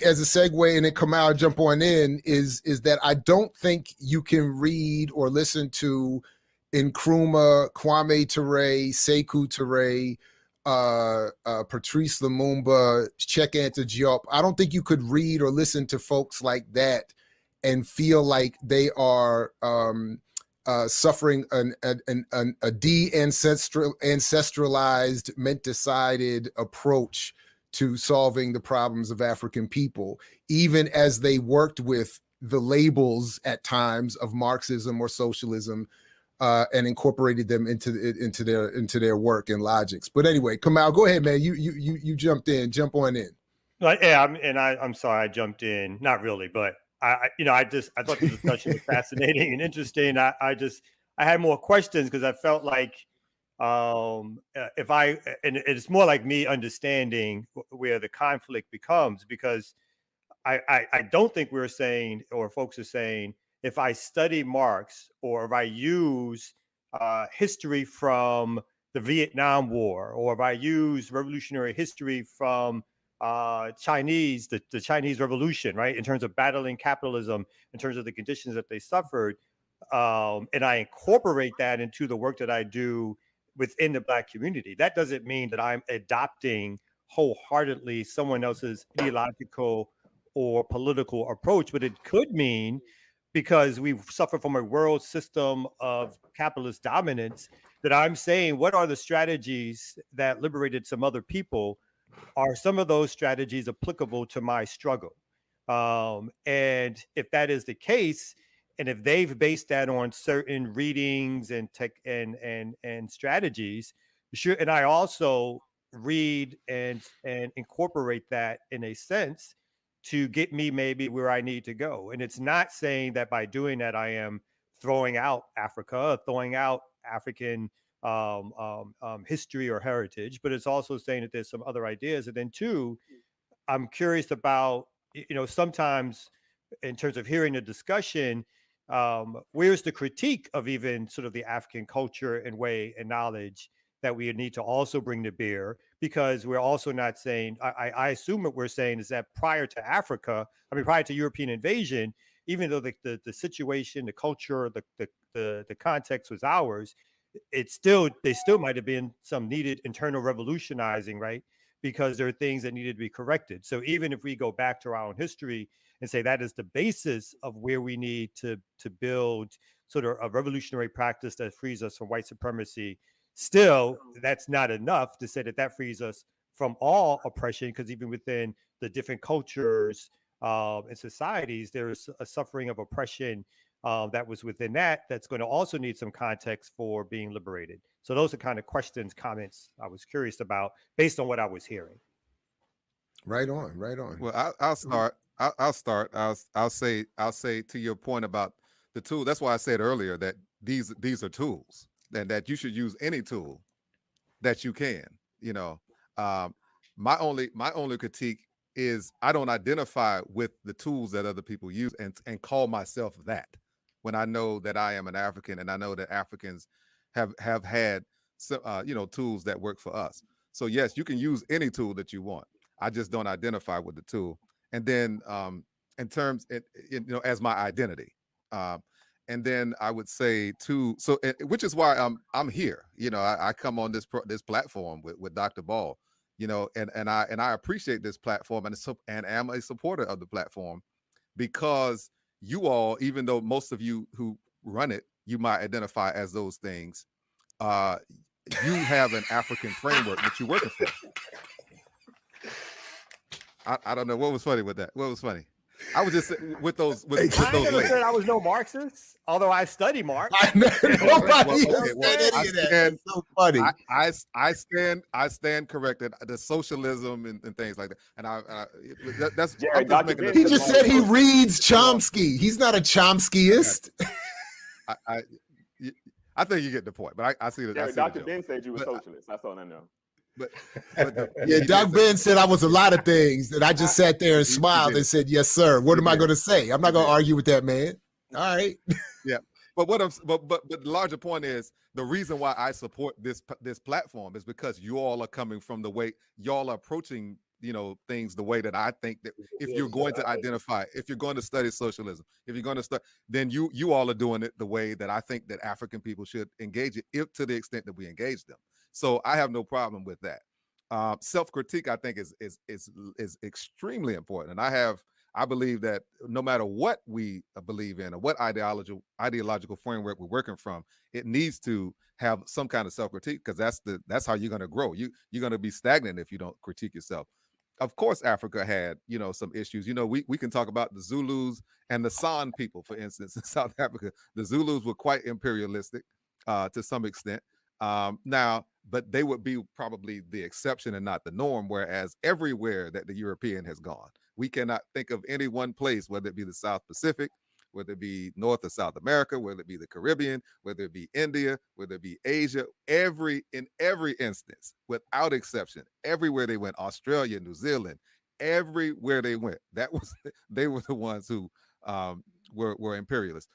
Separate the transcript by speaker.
Speaker 1: as a segue, and then Kamal jump on in, is that I don't think you can read or listen to Nkrumah, Kwame Ture, Sekou Ture, Patrice Lumumba, Anta Diop. I don't think you could read or listen to folks like that and feel like they are suffering a de-ancestralized, menticide approach to solving the problems of African people, even as they worked with the labels at times of Marxism or socialism and incorporated them into their work and logics. But anyway, Kamal, go ahead, man. You jumped in. Jump on in.
Speaker 2: Yeah, I'm sorry I jumped in. Not really, but I thought the discussion was fascinating and interesting. I had more questions because I felt like and it's more like me understanding where the conflict becomes, because I don't think we're saying, or folks are saying, if I study Marx or if I use history from the Vietnam War, or if I use revolutionary history from the Chinese Revolution, right, in terms of battling capitalism, in terms of the conditions that they suffered, and I incorporate that into the work that I do within the Black community, that doesn't mean that I'm adopting wholeheartedly someone else's ideological or political approach, but it could mean, because we suffer from a world system of capitalist dominance, that I'm saying, what are the strategies that liberated some other people? Are some of those strategies applicable to my struggle? And if that is the case, and if they've based that on certain readings and tech and strategies, sure. And I also read and incorporate that in a sense to get me maybe where I need to go. And it's not saying that by doing that I am throwing out Africa, throwing out African history or heritage, but it's also saying that there's some other ideas. And then two, I'm curious about, sometimes in terms of hearing the discussion, where's the critique of even sort of the African culture and way and knowledge that we need to also bring to bear? Because we're also not saying, I assume what we're saying is that prior to prior to European invasion, even though the situation, the culture, the context was ours, there still might have been some needed internal revolutionizing, right? Because there are things that needed to be corrected. So even if we go back to our own history and say that is the basis of where we need to build sort of a revolutionary practice that frees us from white supremacy, still, that's not enough to say that frees us from all oppression, because even within the different cultures and societies, there's a suffering of oppression that was within that's going to also need some context for being liberated. So those are kind of questions, comments I was curious about based on what I was hearing.
Speaker 1: Right on.
Speaker 3: Well, I'll start. I'll start. I'll say to your point about the tool. That's why I said earlier that these are tools, and that you should use any tool that you can. My only critique is I don't identify with the tools that other people use and call myself that, when I know that I am an African and I know that Africans have had tools that work for us. So yes, you can use any tool that you want. I just don't identify with the tool. And then in terms, as my identity. And then I would say too, which is why I'm here. I come on this platform with Dr. Ball, and I appreciate this platform and am a supporter of the platform, because you all, even though most of you who run it, you might identify as those things, you have an African framework that you're working for. I don't know what was funny with that. What was funny? I was just with those. I
Speaker 2: never said I was no Marxist, although I study Marx.
Speaker 1: So funny.
Speaker 3: I stand corrected. The socialism and things like that. And that's.
Speaker 1: Jared, he just said he reads Chomsky. He's not a Chomskyist.
Speaker 3: I think you get the point, but I see that.
Speaker 4: Jared, Dr. Ben said you were socialist. That's all I know.
Speaker 3: But
Speaker 1: yeah, Doc Ben said I was a lot of things, and I just sat there and smiled and said, "Yes, sir." What am I going to say? I'm not going to argue with that man. All right.
Speaker 3: Yeah, but the larger point is, the reason why I support this platform is because you all are coming from the way y'all are approaching things the way that I think that if you're going to identify, if you're going to study socialism, if you're going to study, then you all are doing it the way that I think that African people should engage it, if to the extent that we engage them. So I have no problem with that. Self-critique, I think, is extremely important, and I believe that no matter what we believe in or what ideological framework we're working from, it needs to have some kind of self-critique, because that's how you're going to grow. You're going to be stagnant if you don't critique yourself. Of course, Africa had some issues. We can talk about the Zulus and the San people, for instance, in South Africa. The Zulus were quite imperialistic to some extent. Now, but they would be probably the exception and not the norm, whereas everywhere that the European has gone, we cannot think of any one place, whether it be the South Pacific, whether it be North or South America, whether it be the Caribbean, whether it be India, whether it be Asia, in every instance, without exception, everywhere they went, Australia, New Zealand, everywhere they went, they were the ones who were imperialists.